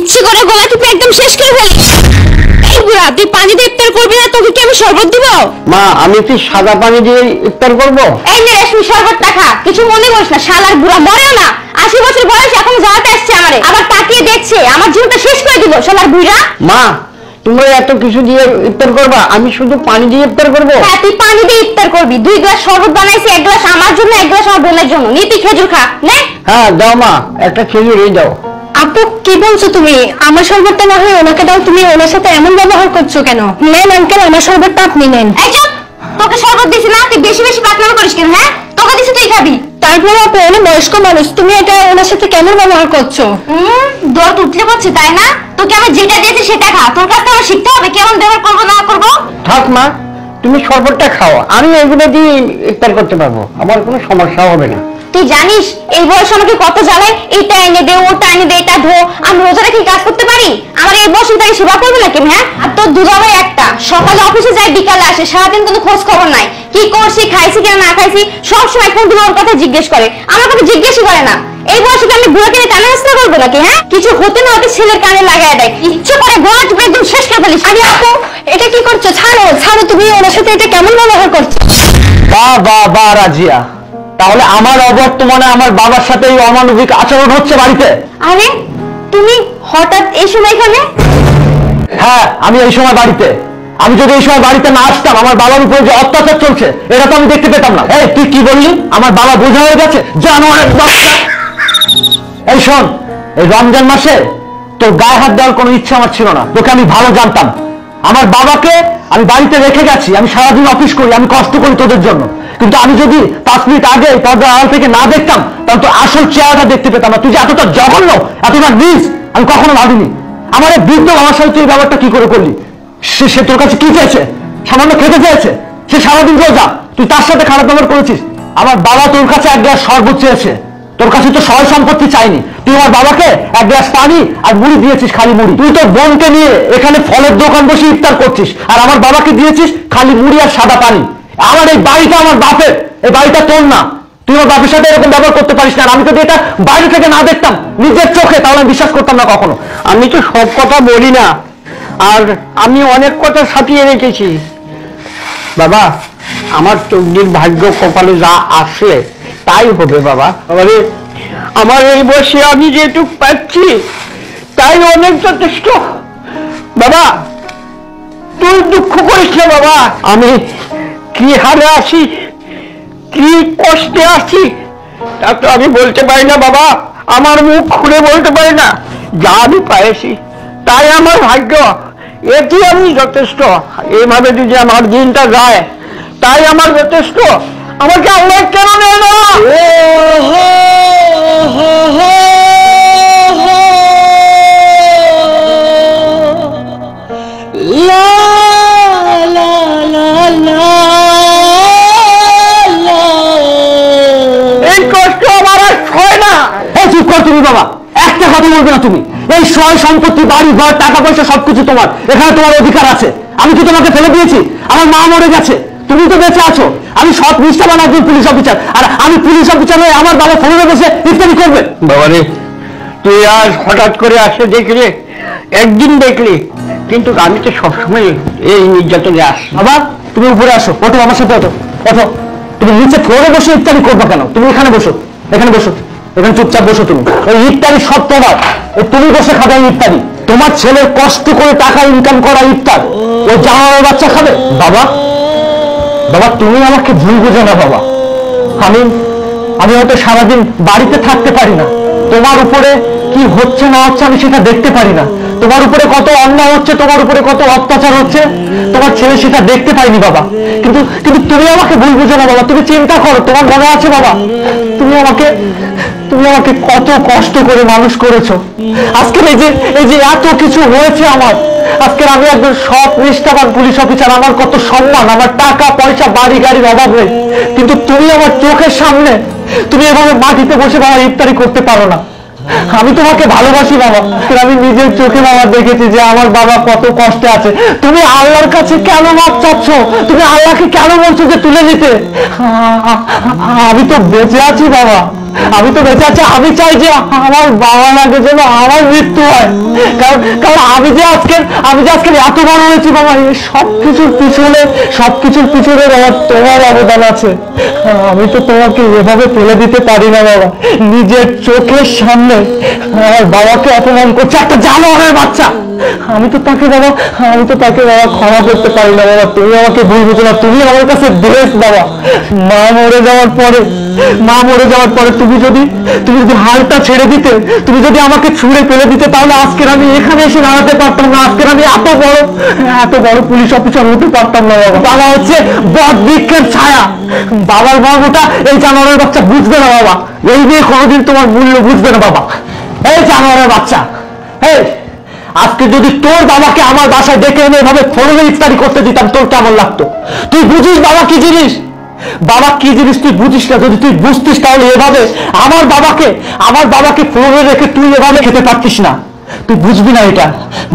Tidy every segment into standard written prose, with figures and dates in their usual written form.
ইচ্ছে করে গলা টিপে একদম শেষ করে ফেলি। এই বুড়া, তুই পানি দিয়ে ইফতার করবি না? তোকে কি আমি শরবত দিব? মা, আমি কি সাদা পানি দিয়ে ইফতার করব? এই নে রেশমি, শরবতটা খা। কিছু মনে করিস না, শালার বুড়া মরেও না, 80 বছর বয়স, এখন জ্বালাতে আসছে আমারে, আবার তাকিয়ে দেখছে আমার জীবনটা শেষ করে দিব শালার বুড়া। মা, তোমরা এত কিছু দিয়ে ইফতার করবা, আমি শুধু পানি দিয়ে ইফতার করব? হ্যাঁ, তুই পানি দিয়ে ইফতার করবি। 2 গ্লাস শরবত বানাইছি, 1 গ্লাস আমার জন্য, 1 গ্লাস আমার বোনের জন্য। নীতি খেজুর খা নে। হ্যাঁ দাও মা, একটা খেজুরই দাও। আপু, কি বলছো তুমি? আমার শরবতটা না হয় ওনাকে দাও, তুমি ওনার সাথে এমন ব্যবহার করছো কেন? নেন আঙ্কেল, আমার শরবতটা আপনি নেন। এই চুপ, তোকে শরবত দিছি না? তুই বেশি বেশি পাকনামো করিস কেন? হ্যাঁ, তোকে দিছি, তুই খাবি। তারপরে আপু, উনি বয়স্ক মানুষ, তুমি এটা ওনার সাথে কেমন ব্যবহার করছো? দরদ উঠলে বলছে তাই না? তোকে আমি যেটা দিয়েছি সেটা খা। তোর কাছ থেকে আমার শিখতে হবে কেমন ব্যবহার করবো না করবো। থাক মা, তুমি শরবতটা খাও, আমি এগুলো দিয়ে ইফতার করতে পারবো, আমার কোনো সমস্যা হবে না। তুই জানিস এই বয়সে আমাকে কত জ্বালায়? এটা এনে দে, ওটা এনে দে, এটা ধো। আমি রোজা রেখে কাজ করতে পারি? আমার এই বয়সে তাকে সেবা করবে নাকি? হ্যাঁ, আর তোর দুধাভাই একটা, সকালে অফিসে যায়, বিকালে আসে, সারাদিন কোনো খোঁজ খবর নাই, কি করছি, খাইছি কিনা না খাইছি, সবসময় ফোন দিয়ে ওর কথা জিজ্ঞেস করে, আমার কথা জিজ্ঞেসই করে না। এই বয়সে আমি বুড়ো কিনে কানে হাসতে করবো নাকি? হ্যাঁ, কিছু হতে না হতে ছেলের কানে লাগাই দেয়, ইচ্ছে করে গোড়া টিপে একদম শেষ করে ফেলিস। আরে আপু, এটা কি করছো? ছাড়ো ছাড়ো, তুমি ওনার সাথে এটা কেমন ব্যবহার করছো? বাহ বাহ বাহ রাজিয়া, তাহলে আমার অবর্তমানে আমার বাবার সাথে এই অমানবিক আচরণ হচ্ছে বাড়িতে? আরে তুমি হঠাৎ এই সময় এখানে? হ্যাঁ, আমি এই সময় বাড়িতে। আমি যদি এই সময় বাড়িতে না আসতাম, আমার বাবার উপরে যে অত্যাচার চলছে এটা তো আমি দেখতে পেতাম না। এই তুই কি বললি? আমার বাবা বোঝা হয়ে গেছে? জানোয়ারের বাচ্চা! এই শোন, এই রমজান মাসে তোর গায়ে হাত দেওয়ার কোনো ইচ্ছা আমার ছিল না, তোকে আমি ভালো জানতাম। আমার বাবাকে আমি বাড়িতে রেখে গেছি, আমি সারাদিন অফিস করি, আমি কষ্ট করি তোদের জন্য, কিন্তু আমি যদি 5 মিনিট আগে পর্দার আড়াল থেকে না দেখতাম, তাহলে তো আসল চেহারাটা দেখতে পেতাম না। তুই যে এতটা জঘন্য, এতটা নিজ, আমি কখনো ভাবিনি। আমার এই বৃদ্ধ আমার সাথে তুই ব্যাপারটা কি করে করলি? সে তোর কাছে কি চেয়েছে? সামান্য খেতে চেয়েছে? সে সারাদিন রোজা, তুই তার সাথে খারাপ ব্যবহার করেছিস। আমার বাবা তোর কাছে 1 গ্লাস শরবত চেয়েছে, তোর কাছে তো সয় সম্পত্তি চাইনি। তুই আমার বাবাকে 1 গ্লাস পানি আর মুড়ি দিয়েছিস, খালি মুড়ি। তুই তোর বোনকে নিয়ে এখানে ফলের দোকান বসে ইফতার করছিস, আর আমার বাবাকে দিয়েছিস খালি মুড়ি আর সাদা পানি। আমার এই বাড়িটা আমার বাপের, এই বাড়িটা তোর না। তুই আমার বাপের সাথে এরকম ব্যবহার করতে পারিস না। আমি যদি এটা বাইরে থেকে না দেখতাম নিজের চোখে, তাহলে আমি বিশ্বাস করতাম না কখনো। আমি তো সব কথা বলি না, আর আমি অনেক কথা সাথিয়ে রেখেছি। বাবা, আমার তকদির, ভাগ্য, কপালে যা আসে তাই হবে বাবা। আমার এই বয়সে আমি যেটুক পাচ্ছি তাই অনেক যথেষ্ট। বাবা, তুই দুঃখ করিস না বাবা। আমি কি হারে আছি, কি কষ্টে আছি, তা তো আমি বলতে পারি না বাবা। আমার মুখ খুলে বলতে পারি না। যা আমি পাইছি তাই আমার ভাগ্য, এটি আমি যথেষ্ট। এইভাবে যদি আমার দিনটা যায় তাই আমার যথেষ্ট। আমাকে আল্লাহ কেন নেয় না? এই কষ্ট আমার আর সয় না। এই চুপ কর তুমি বাবা, একটা কথা বলবে না তুমি। এই সয় সম্পত্তি, বাড়ি ঘর, টাকা পয়সা সবকিছু তোমার, এখানে তোমার অধিকার আছে। আমি কি তোমাকে ফেলে দিয়েছি? আমার মা মরে গেছে, তুমি তো বেঁচে আছো। আমি সৎ নিষ্ঠাবান একজন পুলিশ অফিসার, আর আমি পুলিশ অফিসার হয়ে আমার বাবা ফোনে বসে ইফতারি করবে? বাবা রে, তুই আজ হঠাৎ করে আসে দেখলে, একদিন দেখলি, কিন্তু আমি তো সবসময় এই নির্যাতনে আসি। বাবা, তুমি উপরে আসো, ওঠো আমার সাথে, ওঠো ওঠো। তুমি নিচে ফ্লোরে বসে ইফতারি করবে কেন? তুমি এখানে বসো, এখানে বসো, এখানে চুপচাপ বসো। তুমি ওই ইফতারি সব তোমার, তুমি বসে খাবে ইফতারি। তোমার ছেলের কষ্ট করে টাকা ইনকাম করা ইফতার ও জামার বাচ্চা খাবে? বাবা, বাবা তুমি আমাকে ভুল বুঝো না বাবা। আমি হয়তো সারাদিন বাড়িতে থাকতে পারি না, তোমার উপরে কি হচ্ছে না হচ্ছে আমি সেটা দেখতে পারি না। তোমার উপরে কত অন্যায় হচ্ছে, তোমার উপরে কত অত্যাচার হচ্ছে, তোমার ছেলে সেটা দেখতে পাইনি বাবা। কিন্তু কিন্তু তুমি আমাকে ভুল বুঝো না বাবা। তুমি চিন্তা করো, তোমার মনে আছে বাবা, তুমি আমাকে কত কষ্ট করে মানুষ করেছো। আজকের এই যে এত কিছু হয়েছে আমার, আজকের আমি একজন সৎ নিষ্ঠাবান পুলিশ অফিসার, আমার কত সম্মান, আমার টাকা পয়সা, বাড়ি গাড়ির অভাব নেই, কিন্তু তুমি আমার চোখের সামনে তুমি এভাবে মাটিতে বসে বাবা ইফতারি করতে পারো না। আমি তোমাকে ভালোবাসি বাবা, আমি নিজের চোখে বাবা দেখেছি যে আমার বাবা কত কষ্টে আছে। তুমি আল্লাহর কাছে কেন মাপ চাচ্ছ? তুমি আল্লাহকে কেন বলছো যে তুলে নিতে? আমি তো বেঁচে আছি বাবা, আমি তো বেঁচে আছি, আমি চাই যে আমার বাবা মাকে যেন আমার মৃত্যু হয়। কারণ আমি যে আজকে এত বড় হয়েছি বাবা, এই সবকিছুর পিছনে বাবা তোমার অবদান আছে। আমি তো তোমাকে এভাবে ফেলে দিতে পারি না বাবা। নিজের চোখের সামনে আমার বাবাকে অপমান করছে একটা জানোয়ারের বাচ্চা। আমি তো তাকে বাবা ক্ষমা করতে পারি না বাবা। তুমি আমাকে ভুল বুঝো না, তুমি আমার কাছে বেশ বাবা। মা মরে যাওয়ার পরে তুমি যদি হালটা ছেড়ে দিতে, তুমি যদি আমাকে ছুঁড়ে ফেলে দিতে, তাহলে আজকের আমি এখানে এসে দাঁড়াতে পারতাম না। আজকের আমি এত বড় পুলিশ অফিসার হতে পারতাম না বাবা। বাবা হচ্ছে বট বৃক্ষের ছায়া। বাবার গর্বটা এই জানোয়ারের বাচ্চা বুঝবে না বাবা। এই নিয়ে কোনোদিন তোমার মূল্য বুঝবে না বাবা। এই জানোয়ারের বাচ্চা, এই আজকে যদি তোর বাবাকে আমার বাসায় ডেকে এনে এভাবে ফোনে ইফতারি করতে দিতাম, তোর কেমন লাগতো? তুই বুঝিস বাবা কি জিনিস তুই বুঝিস না। যদি তুই বুঝতিস তাহলে এভাবে আমার বাবাকে ফোনে রেখে তুই এভাবে খেতে পারতিস না। তুই বুঝবি না এটা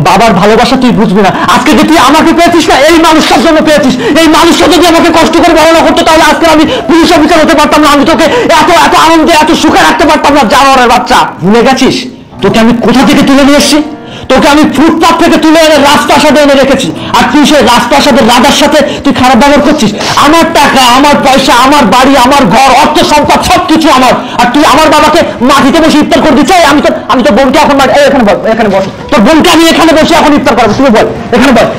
বাবার ভালোবাসা, তুই বুঝবি না। আজকে যে তুই আমাকে পেয়েছিস না, এই মানুষটার জন্য পেয়েছিস। এই মানুষটা যদি আমাকে কষ্ট করে বড় না করতো, তাহলে আজকে আমি পুলিশ অফিসার হতে পারতাম না। আমি তোকে এত আনন্দে এত সুখে রাখতে পারতাম না। জানোয়ারের বাচ্চা, ভুলে গেছিস তোকে আমি কোথা থেকে তুলে নিয়ে এসেছি? তোকে আমি ফুটপাথ থেকে তুলে এনে রাজপ্রাসাদে এনে রেখেছি, আর তুই সেই রাজপ্রাসাদের রাজার সাথে তুই খারাপ ব্যবহার করছিস। আমার টাকা, আমার পয়সা, আমার বাড়ি, আমার ঘর, অর্থ সম্পদ সবকিছু আমার, আর তুই আমার বাবাকে মাটিতে বসে ইফতার করে দিচ্ছ। আমি তো বোনকে এখন এখানে বস, তোর বোনকে আমি এখানে বসে এখন ইফতার করাবো। তুই বল,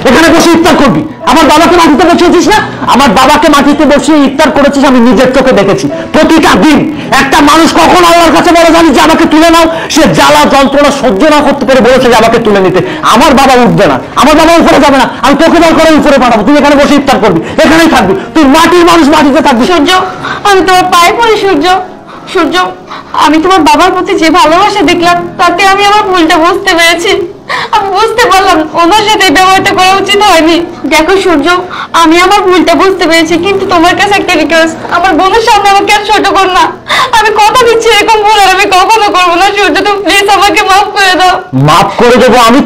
এখানে বসে ইফতার করবি। আমার বাবাকে মাটিতে বসিয়েছিস না? আমার বাবাকে মাটিতে বসিয়ে ইফতার করেছিস, আমি নিজের চোখে দেখেছি। প্রতিটা দিন একটা মানুষ কখন আল্লাহর কাছে বলে জানিস যে আমাকে তুলে নাও? সে জ্বালা যন্ত্রণা সহ্য না করতে পেরে বলেছে যে আমাকে তুলে নিতে। আমার বাবা উঠবে না, আমার বাবা উপরে যাবে না। আমি তোকে দর করে উপরে পাঠাবো, তুই এখানে বসে ইফতার করবি, এখানেই থাকবি। তুই মাটির মানুষ, মাটিতে থাকবি। সূর্য, আমি তোমার পায়ে পড়ি সূর্য। আমি তোমার বাবার প্রতি যে ভালোবাসা দেখলাম, তাতে আমি আমার ভুলটা বুঝতে পেরেছি। আমি বুঝতে পারলাম ওনার সাথে এই ব্যবহারটা করা উচিত হয়নি। দেখো সূর্য, আমি আমার ভুলটা বুঝতে পেরেছি, কিন্তু তোমার কাছে একটা রিকোয়েস্ট, আমার বোনের সামনে আমাকে আর ছোট কর না। আমি কথা দিচ্ছি এরকম ভুল আর আমি কখনো করবো না। সূর্য, তুমি প্লিজ আমাকে মাফ করে দাও। মাফ করে দেবো আমি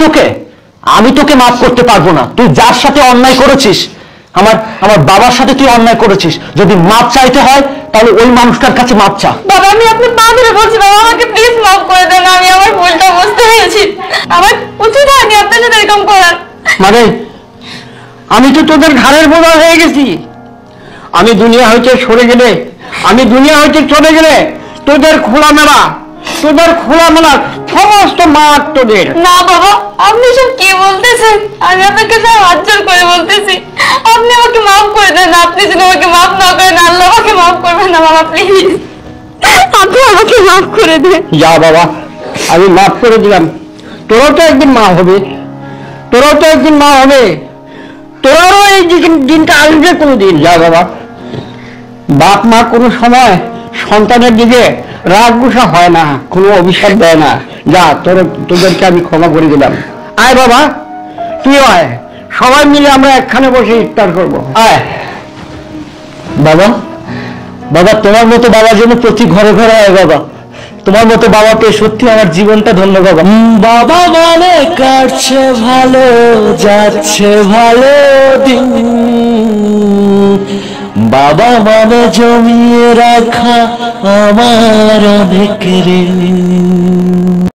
তোকে মাফ করতে পারবো না। তুই যার সাথে অন্যায় করেছিস, আমার বাবার সাথে তুই অন্যায় করেছিস, যদি মাপ চাইতে হয় তাহলে ওই মানুষটার কাছে মাপ চা। বাবা, আমি আপনার পা ধরে বলছি, বাবা আমাকে প্লিজ মাফ করে দেন। আমি আমার ভুলটা বুঝতে পেরেছি, আমার উচিত হয়নি আপনার সাথে এরকম করার। মানে আমি তো তোদের ঘাড়ের বোঝা হয়ে গেছি। আমি দুনিয়া হইতে চলে গেলে তোদের খোলামেলা সমস্ত মাঠ তোদের। না বাবা, আপনি সব কি বলতেছেন? আমি আপনাকে হাত জোর করে বলতেছি, আপনি আমাকে মাফ করে দেন। আপনি যদি আমাকে মাফ না করেন, আল্লাহ আমাকে মাফ করবেন না। বাবা প্লিজ, আপনি আমাকে মাফ করে দেন। যা বাবা, আমি মাফ করে দিলাম। তোরাও তো একদিন মা হবে, তোরাও এই দিনটা আসবে কোনোদিন। যা বাবা, বাপ মা কোনো সময় সন্তানের দিকে রাগ গুসা হয় না, কোনো অভিশাপ দেয় না। যা, তোদেরকে আমি ক্ষমা করে দিলাম। আয় বাবা, তুই আয়, সবাই মিলে আমরা একখানে বসে ইফতার করবো। আয় বাবা, তোমার মতো বাবার জন্য প্রতি ঘরে ঘরে আয় বাবা। তোমার মতো বাবাকে সত্যি আমার জীবনটা ধন্য বাবা। বাবা মানে কাটছে ভালো, যাচ্ছে ভালো দিন। বাবা মানে জমিয়ে রাখা আমার অনেক ঋণ।